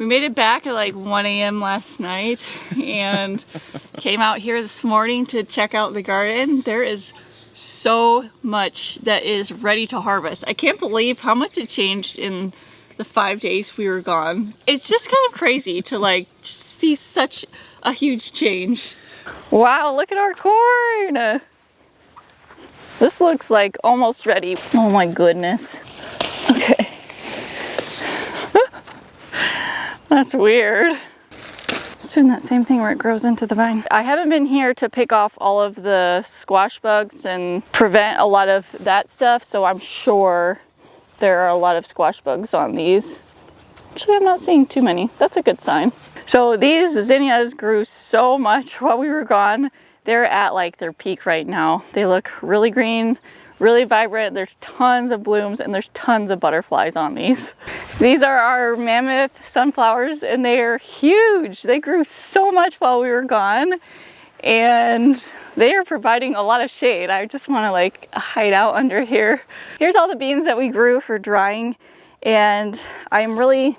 We made it back at like 1 a.m. last night and came out here this morning to check out the garden. There is so much that is ready to harvest. I can't believe how much it changed in the 5 days we were gone. It's just kind of crazy to like see such a huge change. Wow, look at our corn! This looks like almost ready. Oh my goodness. Okay. That's weird. It's doing that same thing where it grows into the vine. I haven't been here to pick off all of the squash bugs and prevent a lot of that stuff, so I'm sure there are a lot of squash bugs on these. Actually, I'm not seeing too many. That's a good sign. So these zinnias grew so much while we were gone. They're at like their peak right now. They look really green, really vibrant. There's tons of blooms and there's tons of butterflies on these. These are our mammoth sunflowers and they are huge. They grew so much while we were gone and they are providing a lot of shade. I just want to like hide out under here. Here's all the beans that we grew for drying and I'm really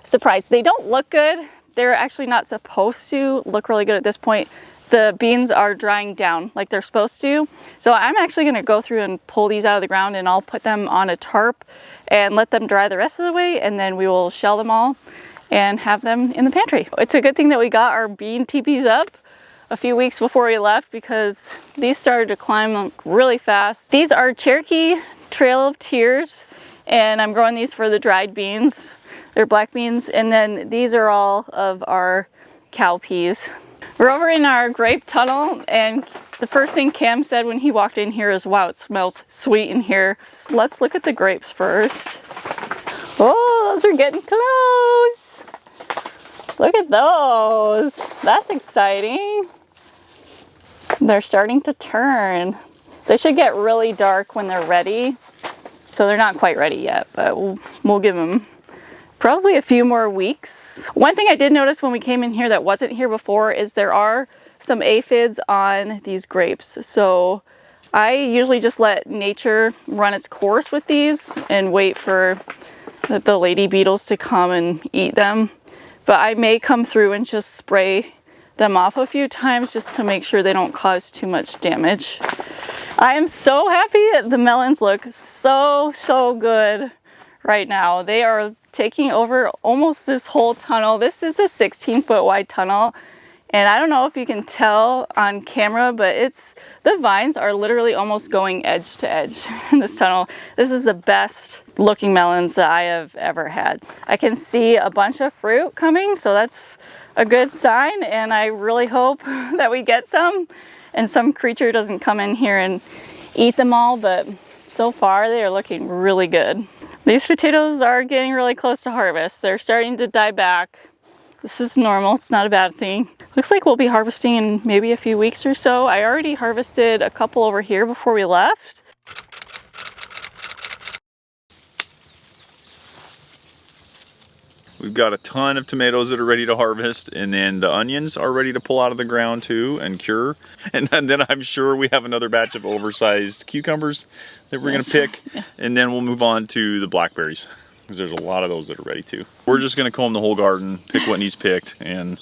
surprised. They don't look good. They're actually not supposed to look really good at this point. The beans are drying down like they're supposed to. So I'm actually gonna go through and pull these out of the ground and I'll put them on a tarp and let them dry the rest of the way and then we will shell them all and have them in the pantry. It's a good thing that we got our bean teepees up a few weeks before we left because these started to climb really fast. These are Cherokee Trail of Tears and I'm growing these for the dried beans. They're black beans and then these are all of our cowpeas. We're over in our grape tunnel and the first thing Cam said when he walked in here is, wow, it smells sweet in here. So let's look at the grapes first. Oh, those are getting close. Look at those. That's exciting. They're starting to turn. They should get really dark when they're ready. So they're not quite ready yet, but we'll give them probably a few more weeks. One thing I did notice when we came in here that wasn't here before is there are some aphids on these grapes. So I usually just let nature run its course with these and wait for the lady beetles to come and eat them. But I may come through and just spray them off a few times just to make sure they don't cause too much damage. I am so happy that the melons look so good right now. They are taking over almost this whole tunnel. This is a 16-foot wide tunnel and I don't know if you can tell on camera, but the vines are literally almost going edge to edge in this tunnel. This is the best looking melons that I have ever had. I can see a bunch of fruit coming, so that's a good sign and I really hope that we get some and some creature doesn't come in here and eat them all, but so far they are looking really good. These potatoes are getting really close to harvest. They're starting to die back. This is normal, it's not a bad thing. Looks like we'll be harvesting in maybe a few weeks or so. I already harvested a couple over here before we left. We've got a ton of tomatoes that are ready to harvest, and then the onions are ready to pull out of the ground too and cure. And then I'm sure we have another batch of oversized cucumbers that we're gonna pick, and then we'll move on to the blackberries because there's a lot of those that are ready too. We're just gonna comb the whole garden, pick what needs picked, and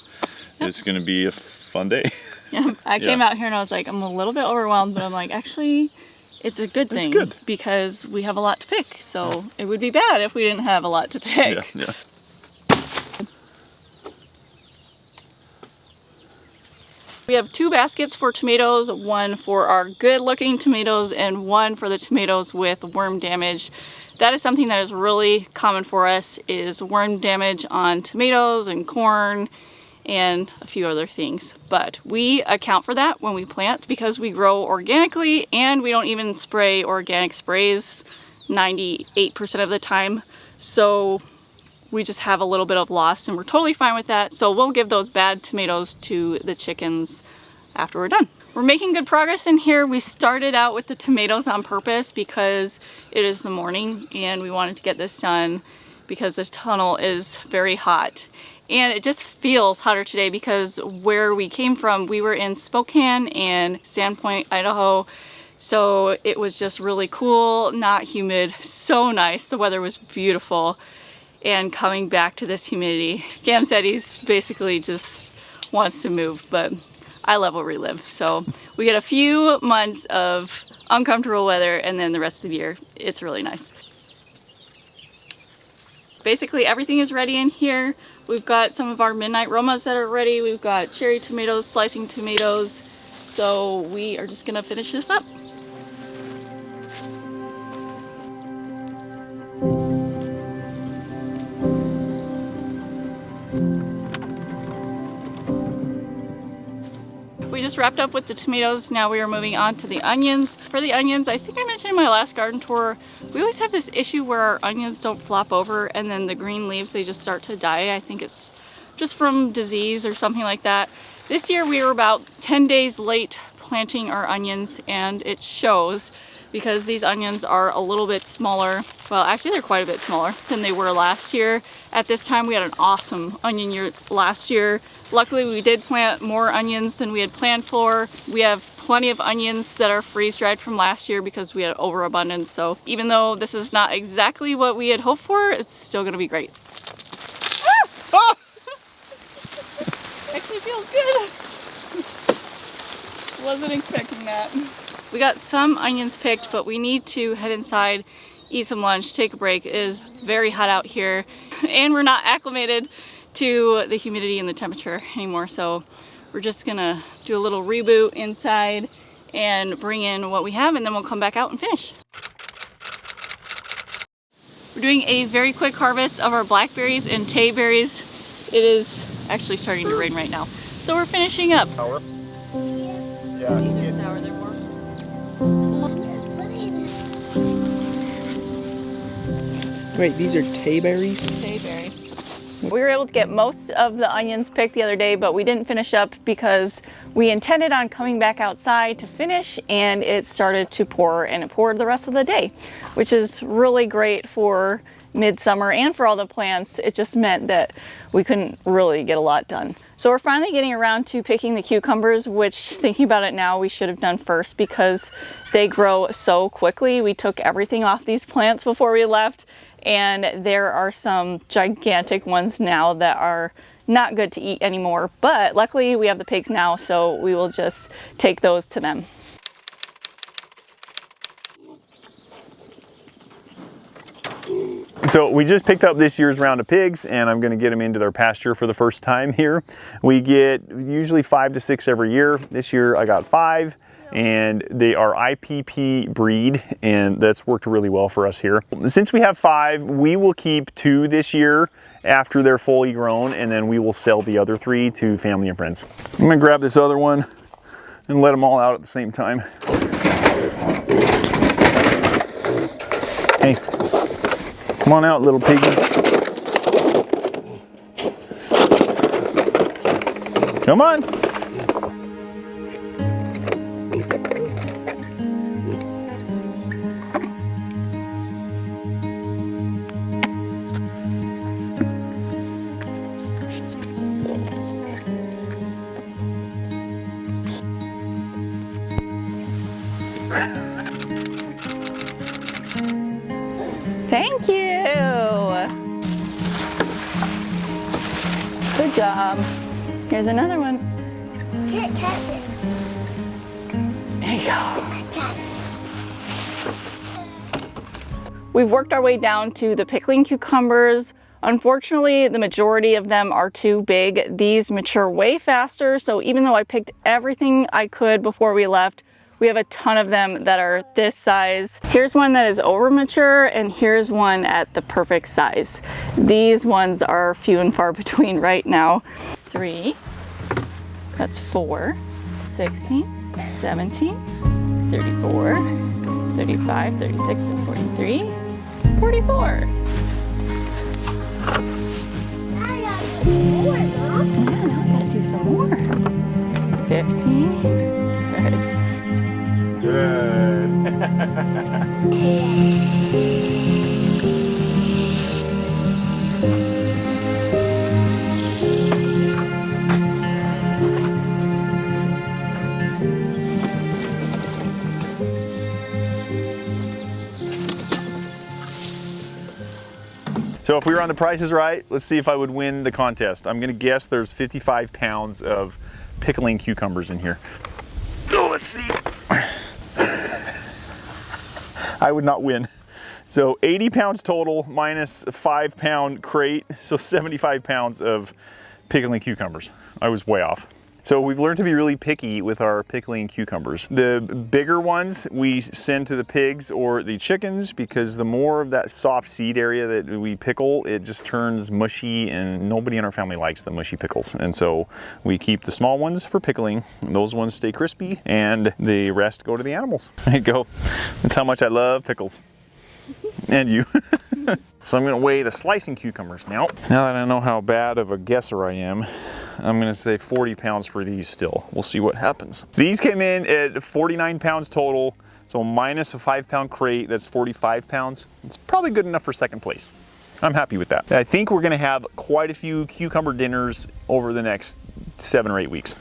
it's gonna be a fun day. Yeah, I came out here and I was like, I'm a little bit overwhelmed, but I'm like, actually, it's a good thing because we have a lot to pick. So it would be bad if we didn't have a lot to pick. Yeah. We have 2 baskets for tomatoes, one for our good looking tomatoes and one for the tomatoes with worm damage. That is something that is really common for us, is worm damage on tomatoes and corn and a few other things. But we account for that when we plant because we grow organically and we don't even spray organic sprays 98% of the time. So we just have a little bit of loss and we're totally fine with that. So we'll give those bad tomatoes to the chickens after we're done. We're making good progress in here. We started out with the tomatoes on purpose because it is the morning and we wanted to get this done because this tunnel is very hot. And it just feels hotter today because where we came from, we were in Spokane and Sandpoint, Idaho. So it was just really cool, not humid, so nice. The weather was beautiful. and coming back to this humidity. Cam said he's basically just wants to move, but I love where we live. So we get a few months of uncomfortable weather, and then the rest of the year it's really nice. Basically everything is ready in here. We've got some of our midnight Romas that are ready. We've got cherry tomatoes, slicing tomatoes. So we are just gonna finish this up. We just wrapped up with the tomatoes. Now we are moving on to the onions. For the onions, I think I mentioned in my last garden tour, we always have this issue where our onions don't flop over and then the green leaves, they just start to die. I think it's just from disease or something like that. This year we were about 10 days late planting our onions, and it shows because these onions are a little bit smaller. Well, actually they're quite a bit smaller than they were last year. At this time we had an awesome onion year last year. Luckily we did plant more onions than we had planned for. We have plenty of onions that are freeze-dried from last year because we had overabundance. So even though this is not exactly what we had hoped for, it's still gonna be great. Ah! Actually feels good. Wasn't expecting that. We got some onions picked, but we need to head inside, eat some lunch, take a break. It is very hot out here, and we're not acclimated to the humidity and the temperature anymore, so we're just gonna do a little reboot inside and bring in what we have, and then we'll come back out and finish. We're doing a very quick harvest of our blackberries and tayberries. It is actually starting to rain right now, so we're finishing up. Sour? Yeah. These are sour, they're more. Wait, these are tayberries? Tayberries. We were able to get most of the onions picked the other day, but we didn't finish up because we intended on coming back outside to finish, and it started to pour, and it poured the rest of the day, which is really great for midsummer and for all the plants. It just meant that we couldn't really get a lot done. So we're finally getting around to picking the cucumbers, which, thinking about it now, we should have done first because they grow so quickly. We took everything off these plants before we left, and there are some gigantic ones now that are not good to eat anymore. But luckily we have the pigs now, so we will just take those to them. So we just picked up this year's round of pigs, and I'm going to get them into their pasture for the first time here. We get usually 5 to 6 every year. This year I got 5, and they are IPP breed, and that's worked really well for us here. Since we have 5, we will keep 2 this year after they're fully grown, and then we will sell the other 3 to family and friends. I'm going to grab this other one and let them all out at the same time. Hey. Come on out, little piggies. Come on. Thank you. Good job. Here's another one. Can't catch it. There you go. I got it. We've worked our way down to the pickling cucumbers. Unfortunately, the majority of them are too big. These mature way faster, so even though I picked everything I could before we left, we have a ton of them that are this size. Here's one that is over mature, and here's one at the perfect size. These ones are few and far between right now. 3, that's 4, 16, 17, 34, 35, 36, 43, 44. I got some more, Mom. Yeah, now I gotta do some more. 15, good. Good. So So if we were on the Price is Right, let's see if I would win the contest. I'm gonna guess there's 55 pounds of pickling cucumbers in here. Oh, let's see. I would not win. So 80 pounds total minus a 5-pound crate, so 75 pounds of pickling cucumbers. I was way off. So we've learned to be really picky with our pickling cucumbers. The bigger ones we send to the pigs or the chickens because the more of that soft seed area that we pickle, it just turns mushy, and nobody in our family likes the mushy pickles. And so we keep the small ones for pickling. Those ones stay crispy and the rest go to the animals. There you go. That's how much I love pickles. And you. So I'm gonna weigh the slicing cucumbers now. Now that I know how bad of a guesser I am, I'm gonna say 40 pounds for these still. We'll see what happens. These came in at 49 pounds total, so minus a 5-pound crate, that's 45 pounds. It's probably good enough for second place. I'm happy with that. I think we're gonna have quite a few cucumber dinners over the next 7 or 8 weeks.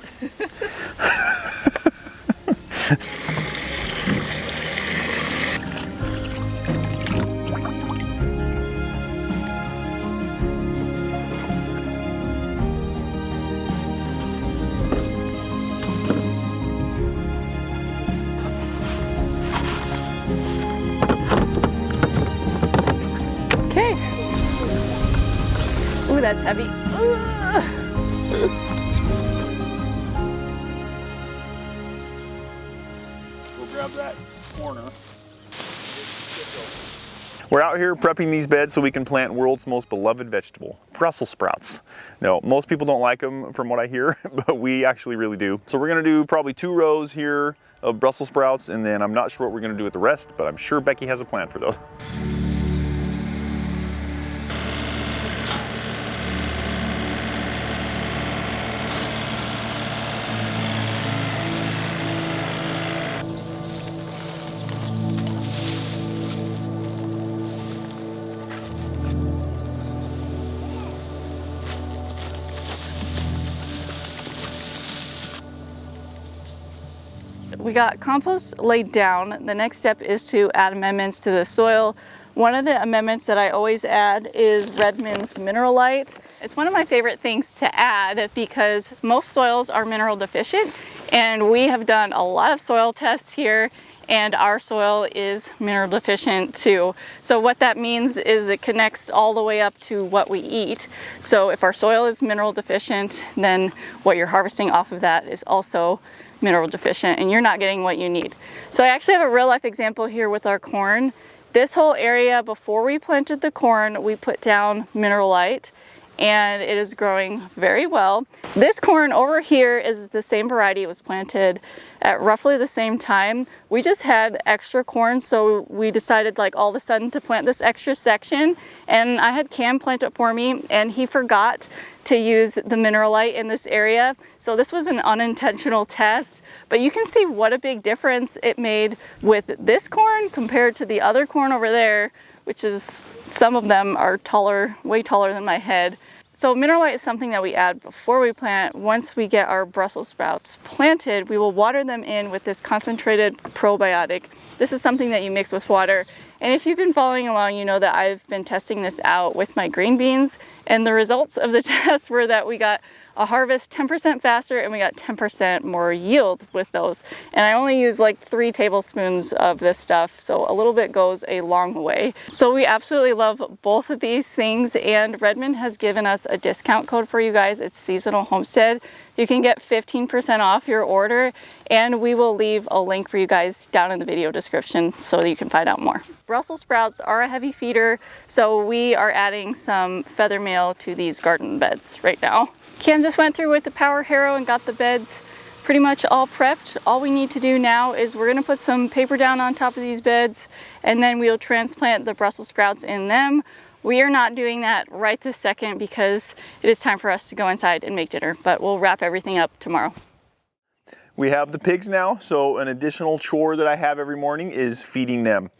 Ooh, that's heavy. We'll grab that corner. We're out here prepping these beds so we can plant world's most beloved vegetable, Brussels sprouts. No, most people don't like them from what I hear, but we actually really do. So we're gonna do probably 2 rows here of Brussels sprouts, and then I'm not sure what we're gonna do with the rest, but I'm sure Becky has a plan for those. We got compost laid down. The next step is to add amendments to the soil. One of the amendments that I always add is Redmond's Mineralite. It's one of my favorite things to add because most soils are mineral deficient, and we have done a lot of soil tests here, and our soil is mineral deficient too. So what that means is it connects all the way up to what we eat. So if our soil is mineral deficient, then what you're harvesting off of that is also mineral deficient, and you're not getting what you need. So I actually have a real life example here with our corn. This whole area, before we planted the corn, we put down Mineralite, and it is growing very well. This corn over here is the same variety. It was planted at roughly the same time. We just had extra corn, so we decided like all of a sudden to plant this extra section, and I had Cam plant it for me, and he forgot to use the Mineralite in this area. So this was an unintentional test, but you can see what a big difference it made with this corn compared to the other corn over there, which is, some of them are taller, way taller than my head. So Mineralite is something that we add before we plant. Once we get our Brussels sprouts planted, we will water them in with this concentrated probiotic. This is something that you mix with water. And if you've been following along, you know that I've been testing this out with my green beans, and the results of the test were that we got a harvest 10% faster and we got 10% more yield with those. And I only use like 3 tablespoons of this stuff, so a little bit goes a long way. So we absolutely love both of these things, and Redmond has given us a discount code for you guys. It's Seasonal Homestead. You can get 15% off your order, and we will leave a link for you guys down in the video description so that you can find out more. Brussels sprouts are a heavy feeder, so we are adding some feather meal to these garden beds right now. Cam just went through with the power harrow and got the beds pretty much all prepped. All we need to do now is we're gonna put some paper down on top of these beds, and then we'll transplant the Brussels sprouts in them. We are not doing that right this second because it is time for us to go inside and make dinner, but we'll wrap everything up tomorrow. We have the pigs now, so an additional chore that I have every morning is feeding them.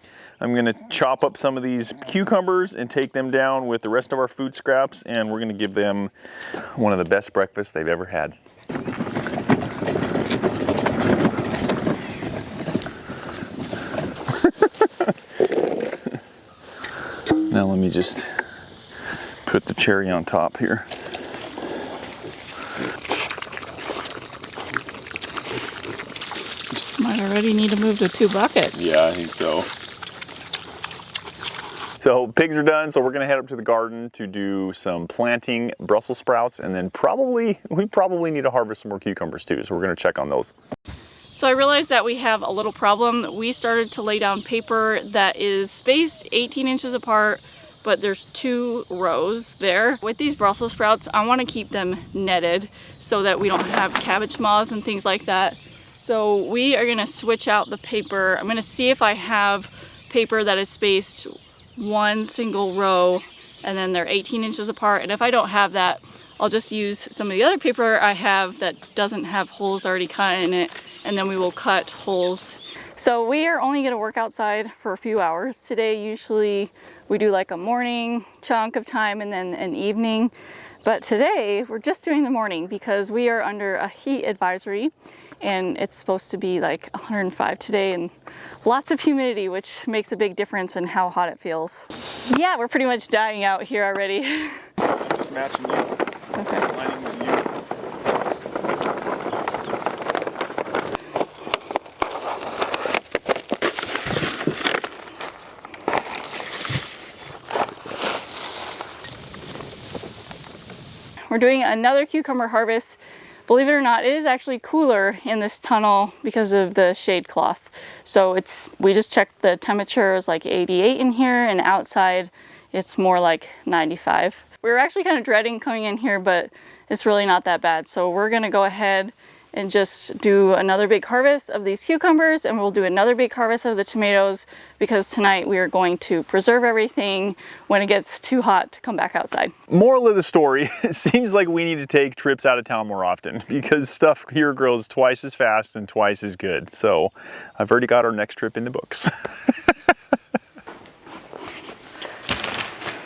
I'm gonna chop up some of these cucumbers and take them down with the rest of our food scraps, and we're gonna give them one of the best breakfasts they've ever had. Now let me just put the cherry on top here. Might already need to move to 2 buckets. Yeah, I think so. So pigs are done, so we're gonna head up to the garden to do some planting Brussels sprouts, and then we probably need to harvest some more cucumbers too, so we're gonna check on those. So I realized that we have a little problem. We started to lay down paper that is spaced 18 inches apart, but there's 2 rows there. With these Brussels sprouts, I wanna keep them netted so that we don't have cabbage moths and things like that. So we are gonna switch out the paper. I'm gonna see if I have paper that is spaced 1 single row and then they're 18 inches apart. And if I don't have that, I'll just use some of the other paper I have that doesn't have holes already cut in it, and then we will cut holes. So we are only gonna work outside for a few hours today. Usually we do like a morning chunk of time and then an evening. But today we're just doing the morning because we are under a heat advisory and it's supposed to be like 105 today and lots of humidity, which makes a big difference in how hot it feels. Yeah, we're pretty much dying out here already. Just matching you. Okay. Lining with you. We're doing another cucumber harvest. Believe it or not, it is actually cooler in this tunnel because of the shade cloth. So we just checked the temperature is like 88 in here, and outside it's more like 95. We were actually kind of dreading coming in here, but it's really not that bad. So we're gonna go ahead and just do another big harvest of these cucumbers, and we'll do another big harvest of the tomatoes because tonight we are going to preserve everything when it gets too hot to come back outside. Moral of the story, it seems like we need to take trips out of town more often because stuff here grows twice as fast and twice as good. So I've already got our next trip in the books.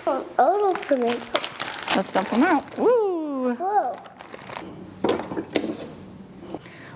Oh, tomato. Let's dump them out. Woo! Whoa.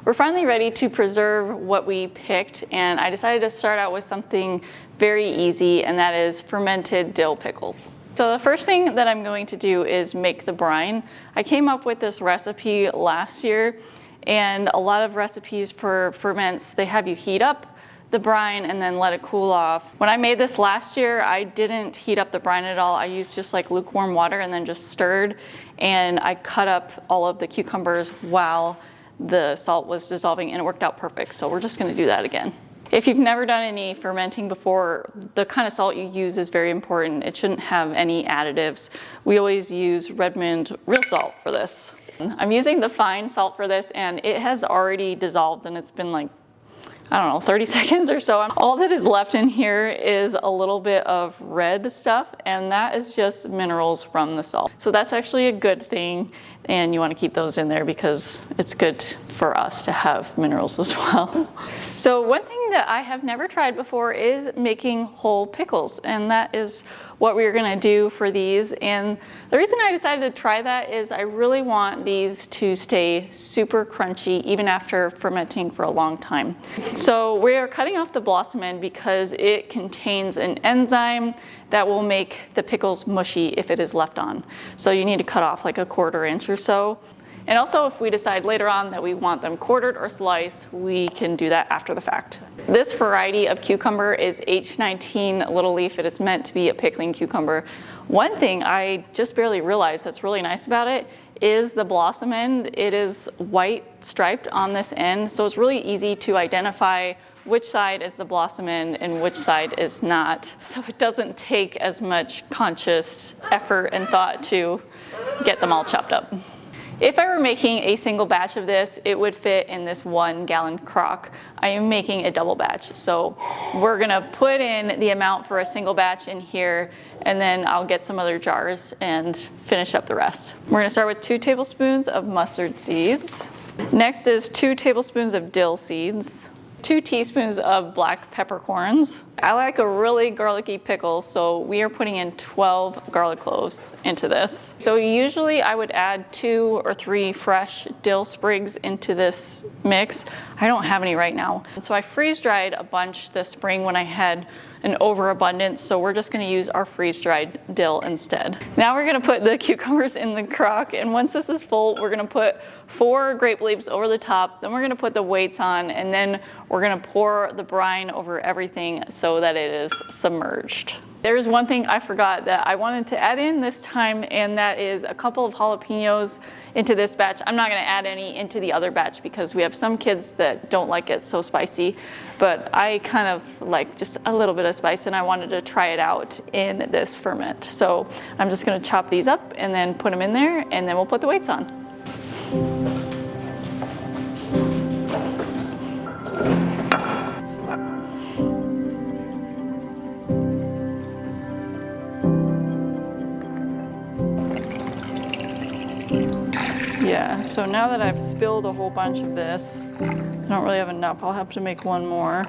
We're finally ready to preserve what we picked, and I decided to start out with something very easy, and that is fermented dill pickles. So the first thing that I'm going to do is make the brine. I came up with this recipe last year, and a lot of recipes for ferments, they have you heat up the brine and then let it cool off. When I made this last year, I didn't heat up the brine at all. I used just like lukewarm water and then just stirred, and I cut up all of the cucumbers while the salt was dissolving, and it worked out perfect. So we're just gonna do that again. If you've never done any fermenting before, the kind of salt you use is very important. It shouldn't have any additives. We always use Redmond real salt for this. I'm using the fine salt for this, and it has already dissolved, and it's been like, I don't know, 30 seconds or so. All that is left in here is a little bit of red stuff, and that is just minerals from the salt. So that's actually a good thing, and you want to keep those in there because it's good for us to have minerals as well. So one thing that I have never tried before is making whole pickles, and that is what we're gonna do for these. And the reason I decided to try that is I really want these to stay super crunchy even after fermenting for a long time. So we're cutting off the blossom end because it contains an enzyme that will make the pickles mushy if it is left on. So you need to cut off like a 1/4 inch or so. And also, if we decide later on that we want them quartered or sliced, we can do that after the fact. This variety of cucumber is H19 little leaf. It is meant to be a pickling cucumber. One thing I just barely realized that's really nice about it is the blossom end. It is white striped on this end, so it's really easy to identify which side is the blossom end and which side is not. So it doesn't take as much conscious effort and thought to get them all chopped up. If I were making a single batch of this, it would fit in this 1 gallon crock. I am making a double batch. So we're gonna put in the amount for a single batch in here, and then I'll get some other jars and finish up the rest. We're gonna start with 2 tablespoons of mustard seeds. Next is 2 tablespoons of dill seeds. 2 teaspoons of black peppercorns. I like a really garlicky pickle, so we are putting in 12 garlic cloves into this. So usually I would add 2 or 3 fresh dill sprigs into this mix. I don't have any right now. So I freeze dried a bunch this spring when I had an overabundance, so we're just gonna use our freeze-dried dill instead. Now we're gonna put the cucumbers in the crock, and once this is full, we're gonna put 4 grape leaves over the top, then we're gonna put the weights on, and then we're gonna pour the brine over everything so that it is submerged. There's one thing I forgot that I wanted to add in this time, and that is a couple of jalapenos into this batch. I'm not gonna add any into the other batch because we have some kids that don't like it so spicy, but I kind of like just a little bit of spice, and I wanted to try it out in this ferment. So I'm just gonna chop these up and then put them in there, and then we'll put the weights on. Yeah, so now that I've spilled a whole bunch of this, I don't really have enough. I'll have to make one more.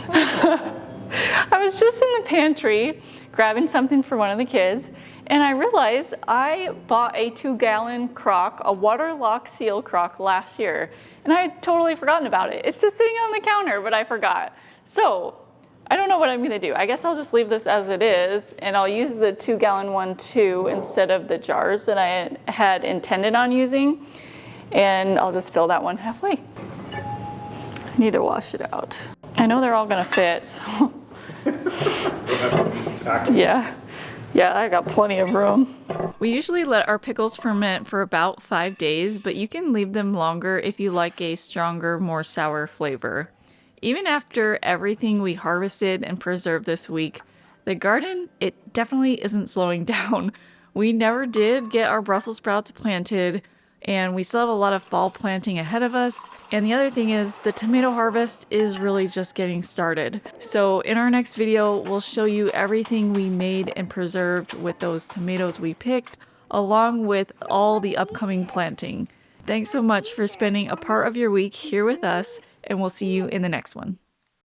I was just in the pantry grabbing something for one of the kids, and I realized I bought a 2-gallon crock, a water lock seal crock last year, and I had totally forgotten about it. It's just sitting on the counter, but I forgot. So I don't know what I'm gonna do. I guess I'll just leave this as it is, and I'll use the 2-gallon one too instead of the jars that I had intended on using, and I'll just fill that one halfway. I need to wash it out. I know they're all gonna fit, so. Yeah, I got plenty of room. We usually let our pickles ferment for about 5 days, but you can leave them longer if you like a stronger, more sour flavor. Even after everything we harvested and preserved this week, the garden, it definitely isn't slowing down. We never did get our Brussels sprouts planted, and we still have a lot of fall planting ahead of us. And the other thing is the tomato harvest is really just getting started. So in our next video, we'll show you everything we made and preserved with those tomatoes we picked, along with all the upcoming planting. Thanks so much for spending a part of your week here with us, and we'll see you in the next one.